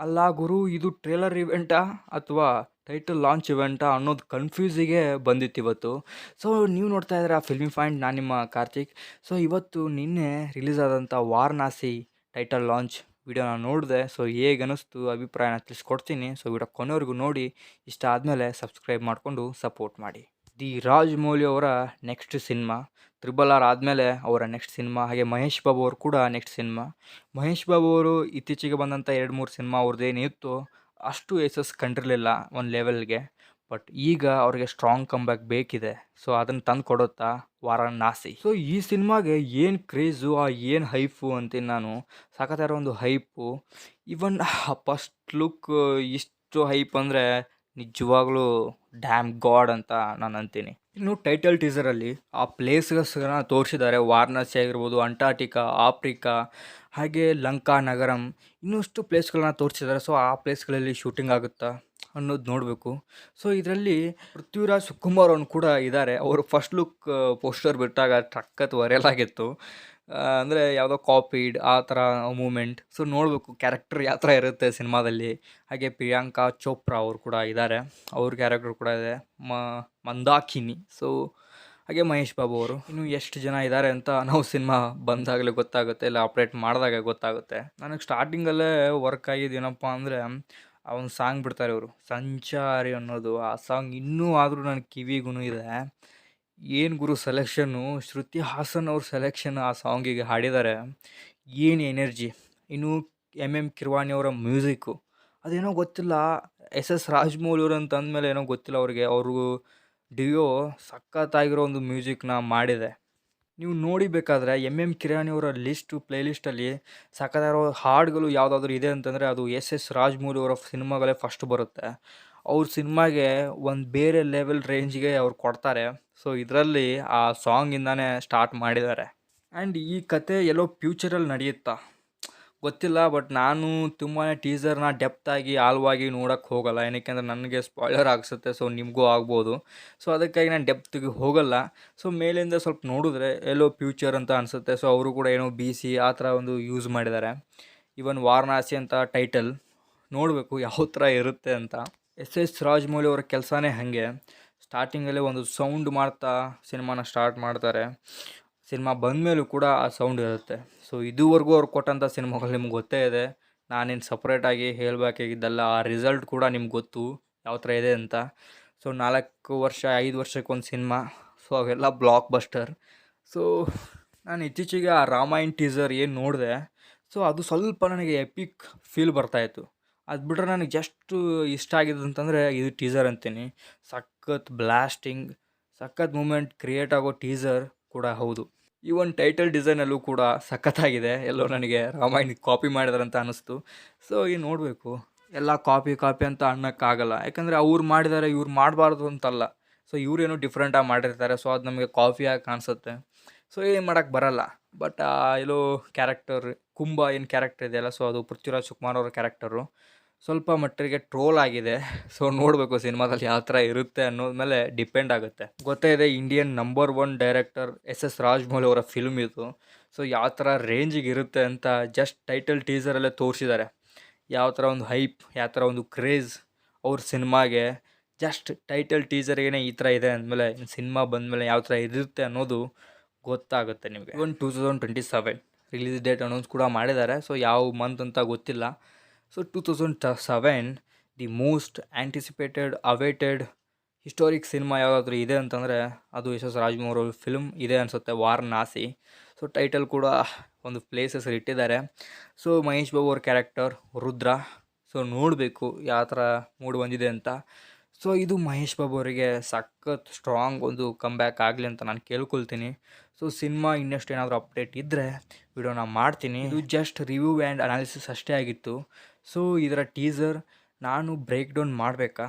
ಅಲ್ಲ ಗುರು, ಇದು ಟ್ರೇಲರ್ ಇವೆಂಟಾ ಅಥವಾ ಟೈಟಲ್ ಲಾಂಚ್ ಇವೆಂಟಾ ಅನ್ನೋದು ಕನ್ಫ್ಯೂಸಿಗೆ ಬಂದಿತ್ತು ಇವತ್ತು. ಸೊ ನೀವು ನೋಡ್ತಾ ಇದ್ದೀರಾ ಫಿಲ್ಮಿ ಪಾಯಿಂಟ್, ನಾನು ನಿಮ್ಮ ಕಾರ್ತಿಕ್. ಸೊ ಇವತ್ತು ನಿನ್ನೆ ರಿಲೀಸ್ ಆದಂಥ ವಾರಣಾಸಿ ಟೈಟಲ್ ಲಾಂಚ್ ವಿಡಿಯೋನ ನೋಡಿದೆ. ಸೊ ಹೇಗೆ ಅನ್ನಿಸ್ತು ಅಭಿಪ್ರಾಯನ ತಿಳಿಸ್ಕೊಡ್ತೀನಿ. ಸೊ ವಿಡಿಯೋ ಕೊನೆವರೆಗೂ ನೋಡಿ, ಇಷ್ಟ ಆದಮೇಲೆ ಸಬ್ಸ್ಕ್ರೈಬ್ ಮಾಡಿಕೊಂಡು ಸಪೋರ್ಟ್ ಮಾಡಿ. ದಿ ರಾಜಮೌಳಿ ಅವರ ನೆಕ್ಸ್ಟ್ ಸಿನಿಮಾ, ತ್ರಿಬಲ್ ಆರ್ ಆದಮೇಲೆ ಅವರ ನೆಕ್ಸ್ಟ್ ಸಿನಿಮಾ. ಹಾಗೆ ಮಹೇಶ್ ಬಾಬು ಅವರು ಕೂಡ ನೆಕ್ಸ್ಟ್ ಸಿನಿಮಾ. ಮಹೇಶ್ ಬಾಬು ಅವರು ಇತ್ತೀಚೆಗೆ ಬಂದಂಥ 2-3 ಸಿನಿಮಾ ಅವ್ರದ್ದೇನಿತ್ತು ಅಷ್ಟು ಯಶಸ್ಸು ಕಂಡಿರಲಿಲ್ಲ ಒಂದು ಲೆವೆಲ್ಗೆ. ಬಟ್ ಈಗ ಅವ್ರಿಗೆ ಸ್ಟ್ರಾಂಗ್ ಕಮ್ಬ್ಯಾಕ್ ಬೇಕಿದೆ. ಸೊ ಅದನ್ನು ತಂದು ಕೊಡುತ್ತಾ ವಾರಣಾಸಿ. ಸೊ ಈ ಸಿನಿಮಾಗೆ ಏನು ಕ್ರೇಜು, ಏನು ಹೈಪು ಅಂತೀನಿ ನಾನು. ಸಾಕತ್ತಾರ ಒಂದು ಹೈಪು. ಇವನ್ ಫಸ್ಟ್ ಲುಕ್ ಇಷ್ಟು ಹೈಪ್ ಅಂದರೆ ನಿಜವಾಗ್ಲೂ ಡ್ಯಾಮ್ ಗಾಡ್ ಅಂತ ನಾನು ಅಂತೀನಿ. ಇನ್ನು ಟೈಟಲ್ ಟೀಸರಲ್ಲಿ ಆ ಪ್ಲೇಸ್ಗಳನ್ನ ತೋರಿಸಿದ್ದಾರೆ. ವಾರಣಾಸಿ ಆಗಿರ್ಬೋದು, ಅಂಟಾರ್ಟಿಕಾ, ಆಫ್ರಿಕಾ, ಹಾಗೆ ಲಂಕಾ ನಗರಂ, ಇನ್ನಷ್ಟು ಪ್ಲೇಸ್ಗಳನ್ನ ತೋರಿಸಿದ್ದಾರೆ. ಸೊ ಆ ಪ್ಲೇಸ್ಗಳಲ್ಲಿ ಶೂಟಿಂಗ್ ಆಗುತ್ತಾ ಅನ್ನೋದು ನೋಡಬೇಕು. ಸೊ ಇದರಲ್ಲಿ ಪೃಥ್ವಿರಾಜ್ ಸುಕುಮಾರ್ ಅವ್ನು ಕೂಡ ಇದ್ದಾರೆ. ಅವರು ಫಸ್ಟ್ ಲುಕ್ ಪೋಸ್ಟರ್ ಬಿಟ್ಟಾಗ ಟಕ್ಕತ್ ವೈರಲ್ ಆಗಿತ್ತು. ಅಂದರೆ ಯಾವುದೋ ಕಾಪಿಡ್ ಆ ಥರ ಮೂಮೆಂಟ್. ಸೊ ನೋಡಬೇಕು ಕ್ಯಾರೆಕ್ಟರ್ ಯಾವ ಥರ ಇರುತ್ತೆ ಸಿನಿಮಾದಲ್ಲಿ. ಹಾಗೆ ಪ್ರಿಯಾಂಕಾ ಚೋಪ್ರಾ ಅವರು ಕೂಡ ಇದ್ದಾರೆ, ಅವ್ರ ಕ್ಯಾರೆಕ್ಟರ್ ಕೂಡ ಇದೆ, ಮಂದಾಕಿನಿ. ಸೊ ಹಾಗೆ ಮಹೇಶ್ ಬಾಬು ಅವರು. ಇನ್ನು ಎಷ್ಟು ಜನ ಇದ್ದಾರೆ ಅಂತ ನಾವು ಸಿನಿಮಾ ಬಂದಾಗಲೇ ಗೊತ್ತಾಗುತ್ತೆ, ಇಲ್ಲ ಆಪ್ರೇಟ್ ಮಾಡಿದಾಗ ಗೊತ್ತಾಗುತ್ತೆ. ನನಗೆ ಸ್ಟಾರ್ಟಿಂಗಲ್ಲೇ ವರ್ಕ್ ಆಗಿದ್ದೇನಪ್ಪ ಅಂದರೆ ಆ ಒಂದು ಸಾಂಗ್ ಬಿಡ್ತಾರೆ ಇವರು, ಸಂಚಾರಿ ಅನ್ನೋದು. ಆ ಸಾಂಗ್ ಇನ್ನೂ ಆದರೂ ನನ್ನ ಕಿವಿಗೂ ಇದೆ. ಏನು ಗುರು ಸೆಲೆಕ್ಷನ್ನು, ಶ್ರುತಿ ಹಾಸನ್ ಅವ್ರ ಸೆಲೆಕ್ಷನ್ ಆ ಸಾಂಗಿಗೆ ಹಾಡಿದ್ದಾರೆ. ಏನು ಎನರ್ಜಿ. ಇನ್ನು ಎಮ್ ಕಿರ್ವಾಣಿ ಅವರ ಮ್ಯೂಸಿಕ್ಕು ಅದೇನೋ ಗೊತ್ತಿಲ್ಲ. ಎಸ್ ರಾಜಮೌಳಿ ಅವರು ಅಂತ ಅಂದಮೇಲೆ ಏನೋ ಗೊತ್ತಿಲ್ಲ ಅವ್ರಿಗೆ. ಅವ್ರಿಗೂ ಡಿಯೋ ಸಖತ್ತಾಗಿರೋ ಒಂದು ಮ್ಯೂಸಿಕ್ನ ಮಾಡಿದೆ. ನೀವು ನೋಡಿಬೇಕಾದ್ರೆ ಎಮ್ ಕಿರ್ವಾಣಿ ಅವರ ಪ್ಲೇ ಲಿಸ್ಟಲ್ಲಿ ಸಖತ್ತಾಗಿರೋ ಹಾಡುಗಳು ಯಾವುದಾದ್ರೂ ಇದೆ ಅಂತಂದರೆ ಅದು ಎಸ್ ರಾಜಮೌಳಿ ಅವರ ಸಿನಿಮಾಗಳೇ ಫಸ್ಟ್ ಬರುತ್ತೆ. ಅವ್ರ ಸಿನಿಮಾಗೆ ಒಂದು ಬೇರೆ ಲೆವೆಲ್ ರೇಂಜ್ಗೆ ಅವ್ರು ಕೊಡ್ತಾರೆ. ಸೊ ಇದರಲ್ಲಿ ಆ ಸಾಂಗಿಂದಾನೇ ಸ್ಟಾರ್ಟ್ ಮಾಡಿದ್ದಾರೆ. ಆ್ಯಂಡ್ ಈ ಕತೆ ಎಲ್ಲೋ ಫ್ಯೂಚರಲ್ಲಿ ನಡೆಯುತ್ತಾ ಗೊತ್ತಿಲ್ಲ. ಬಟ್ ನಾನು ತುಂಬಾ ಟೀಸರ್ನ ಡೆಪ್ತಾಗಿ ಆಳವಾಗಿ ನೋಡೋಕ್ಕೆ ಹೋಗಲ್ಲ. ಏನಕ್ಕೆ ಅಂದರೆ ನನಗೆ ಸ್ಪಾಯ್ಲರ್ ಆಗಿಸುತ್ತೆ. ಸೊ ನಿಮಗೂ ಆಗ್ಬೋದು. ಸೊ ಅದಕ್ಕಾಗಿ ನಾನು ಡೆಪ್ತಿಗೆ ಹೋಗಲ್ಲ. ಸೊ ಮೇಲಿಂದ ಸ್ವಲ್ಪ ನೋಡಿದ್ರೆ ಎಲ್ಲೋ ಫ್ಯೂಚರ್ ಅಂತ ಅನಿಸುತ್ತೆ. ಸೊ ಅವರು ಕೂಡ ಏನೋ BC ಆ ಥರ ಒಂದು ಯೂಸ್ ಮಾಡಿದ್ದಾರೆ. ಇವನ್ ವಾರಣಾಸಿ ಅಂತ ಟೈಟಲ್ ನೋಡಬೇಕು ಯಾವ ಥರ ಇರುತ್ತೆ ಅಂತ. ಎಸ್ ರಾಜಮೌಳಿ ಅವರ ಕೆಲಸನೇ ಹಾಗೆ. ಸ್ಟಾರ್ಟಿಂಗಲ್ಲೇ ಒಂದು ಸೌಂಡ್ ಮಾಡ್ತಾ ಸಿನಿಮಾನ ಸ್ಟಾರ್ಟ್ ಮಾಡ್ತಾರೆ. ಸಿನಿಮಾ ಬಂದಮೇಲೂ ಕೂಡ ಆ ಸೌಂಡ್ ಇರುತ್ತೆ. ಸೊ ಇದುವರೆಗೂ ಅವ್ರು ಕೊಟ್ಟಂಥ ಸಿನಿಮಾಗಳು ನಿಮ್ಗೆ ಗೊತ್ತೇ ಇದೆ. ನಾನೇನು ಸಪ್ರೇಟಾಗಿ ಹೇಳಬೇಕಾಗಿದ್ದಲ್ಲ. ಆ ರಿಸಲ್ಟ್ ಕೂಡ ನಿಮ್ಗೆ ಗೊತ್ತು ಯಾವ ಥರ ಇದೆ ಅಂತ. ಸೊ 4 ವರ್ಷ 5 ವರ್ಷಕ್ಕೊಂದು ಸಿನಿಮಾ. ಸೊ ಅವೆಲ್ಲ ಬ್ಲಾಕ್ ಬಸ್ಟರ್. ಸೊ ನಾನು ಇತ್ತೀಚೆಗೆ ಆ ರಾಮಾಯಣ್ ಟೀಸರ್ ಏನು ನೋಡಿದೆ, ಸೊ ಅದು ಸ್ವಲ್ಪ ನನಗೆ ಎಪಿಕ್ ಫೀಲ್ ಬರ್ತಾಯಿತ್ತು. ಅದು ಬಿಟ್ಟರೆ ನನಗೆ ಜಸ್ಟ್ ಇಷ್ಟ ಆಗಿದ್ದು ಅಂತಂದರೆ ಇದು ಟೀಸರ್ ಅಂತೀನಿ. ಸಖತ್ ಬ್ಲಾಸ್ಟಿಂಗ್, ಸಖತ್ ಮೂಮೆಂಟ್ ಕ್ರಿಯೇಟ್ ಆಗೋ ಟೀಸರ್ ಕೂಡ ಹೌದು. ಈ ಒಂದು ಟೈಟಲ್ ಡಿಸೈನಲ್ಲೂ ಕೂಡ ಸಖತ್ತಾಗಿದೆ. ಎಲ್ಲೋ ನನಗೆ ರಾಮಾಯಣ ಕಾಪಿ ಮಾಡಿದಾರಂತ ಅನ್ನಿಸ್ತು. ಸೊ ಈಗ ನೋಡಬೇಕು. ಎಲ್ಲ ಕಾಪಿ ಅಂತ ಅನ್ನೋಕ್ಕಾಗಲ್ಲ. ಯಾಕಂದರೆ ಅವ್ರು ಮಾಡಿದ್ದಾರೆ ಇವ್ರು ಮಾಡಬಾರ್ದು ಅಂತಲ್ಲ. ಸೊ ಇವರೇನೋ ಡಿಫ್ರೆಂಟಾಗಿ ಮಾಡಿರ್ತಾರೆ. ಸೊ ಅದು ನಮಗೆ ಕಾಪಿಯಾಗಿ ಕಾಣಿಸುತ್ತೆ. ಸೊ ಏನು ಮಾಡೋಕ್ಕೆ ಬರಲ್ಲ. ಬಟ್ ಎಲ್ಲೋ ಕ್ಯಾರೆಕ್ಟರ್ ಕುಂಭ ಏನು ಕ್ಯಾರೆಕ್ಟರ್ ಇದೆಯಲ್ಲ, ಸೊ ಅದು ಪೃಥ್ವಿರಾಜ್ ಸುಕುಮಾರ್ ಅವರ ಕ್ಯಾರೆಕ್ಟರು ಸ್ವಲ್ಪ ಮಟ್ಟಿಗೆ ಟ್ರೋಲ್ ಆಗಿದೆ. ಸೊ ನೋಡಬೇಕು ಸಿನಿಮಾದಲ್ಲಿ ಯಾವ ಥರ ಇರುತ್ತೆ ಅನ್ನೋದ ಮೇಲೆ ಡಿಪೆಂಡ್ ಆಗುತ್ತೆ. ಗೊತ್ತೇ ಇದೆ, Indian number 1 director S Rajamouli ಅವರ ಫಿಲ್ಮ್ ಇದು. ಸೊ ಯಾವ ಥರ ರೇಂಜಿಗೆ ಇರುತ್ತೆ ಅಂತ ಜಸ್ಟ್ ಟೈಟಲ್ ಟೀಸರಲ್ಲೇ ತೋರಿಸಿದ್ದಾರೆ. ಯಾವ ಥರ ಒಂದು ಹೈಪ್, ಯಾವ ಥರ ಒಂದು ಕ್ರೇಜ್ ಅವ್ರ ಸಿನಿಮಾಗೆ. ಜಸ್ಟ್ ಟೈಟಲ್ ಟೀಸರ್ಗೇ ಈ ಥರ ಇದೆ ಅಂದಮೇಲೆ ಸಿನಿಮಾ ಬಂದಮೇಲೆ ಯಾವ ಥರ ಇರುತ್ತೆ ಅನ್ನೋದು ಗೊತ್ತಾಗುತ್ತೆ ನಿಮಗೆ. ಇವನ್ 2027 ರಿಲೀಸ್ ಡೇಟ್ ಅನೌನ್ಸ್ ಕೂಡ ಮಾಡಿದ್ದಾರೆ. ಸೊ ಯಾವ ಮಂತ್ ಅಂತ ಗೊತ್ತಿಲ್ಲ. So 2007 the most anticipated awaited historic cinema ಯಾವುದಾದ್ರೂ ಇದೆ ಅಂತಂದರೆ ಅದು ಎಸ್ ರಾಜಮೌಳಿ ಅವ್ರ ಫಿಲ್ಮ್ ಇದೆ ಅನಿಸುತ್ತೆ, ವಾರಣಾಸಿ. ಸೊ ಟೈಟಲ್ ಕೂಡ ಒಂದು ಪ್ಲೇಸಸ್ ಇಟ್ಟಿದ್ದಾರೆ. ಸೊ ಮಹೇಶ್ ಬಾಬು ಅವ್ರ ಕ್ಯಾರೆಕ್ಟರ್ ರುದ್ರ. ಸೊ ನೋಡಬೇಕು ಯಾವ ಥರ ಮೂಡ್ ಬಂದಿದೆ ಅಂತ. ಸೊ ಇದು ಮಹೇಶ್ ಬಾಬು ಅವರಿಗೆ ಸಖತ್ ಸ್ಟ್ರಾಂಗ್ ಒಂದು ಕಮ್ಬ್ಯಾಕ್ ಆಗಲಿ ಅಂತ ನಾನು ಕೇಳ್ಕೊಳ್ತೀನಿ. ಸೊ ಸಿನಿಮಾ ಇನ್ನಷ್ಟು ಏನಾದರೂ ಅಪ್ಡೇಟ್ ಇದ್ದರೆ ವಿಡಿಯೋನ ಮಾಡ್ತೀನಿ. ಇದು ಜಸ್ಟ್ ರಿವ್ಯೂ ಆ್ಯಂಡ್ ಅನಾಲಿಸಿಸ್ ಅಷ್ಟೇ ಆಗಿತ್ತು. ಸೊ ಇದರ ಟೀಸರ್ ನಾನು ಬ್ರೇಕ್ ಡೌನ್ ಮಾಡಬೇಕಾ?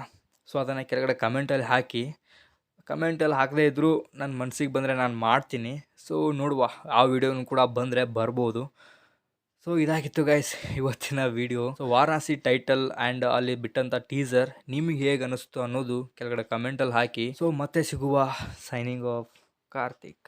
ಸೊ ಅದನ್ನು ಕೆಳಗಡೆ ಕಮೆಂಟಲ್ಲಿ ಹಾಕಿ. ಕಮೆಂಟಲ್ಲಿ ಹಾಕದೇ ಇದ್ದರೂ ನನ್ನ ಮನಸ್ಸಿಗೆ ಬಂದರೆ ನಾನು ಮಾಡ್ತೀನಿ. ಸೊ ನೋಡುವ, ಆ ವಿಡಿಯೋನು ಕೂಡ ಬಂದರೆ ಬರ್ಬೋದು. ಸೊ ಇದಾಗಿತ್ತು ಗೈಸ್ ಇವತ್ತಿನ video. So Varanasi title and ಅಲ್ಲಿ ಬಿಟ್ಟಂಥ ಟೀಸರ್ ನಿಮಗೆ ಹೇಗೆ ಅನ್ನಿಸ್ತು ಅನ್ನೋದು ಕೆಳಗಡೆ ಕಮೆಂಟಲ್ಲಿ ಹಾಕಿ. ಸೊ ಮತ್ತೆ ಸಿಗುವ. Signing off Karthik.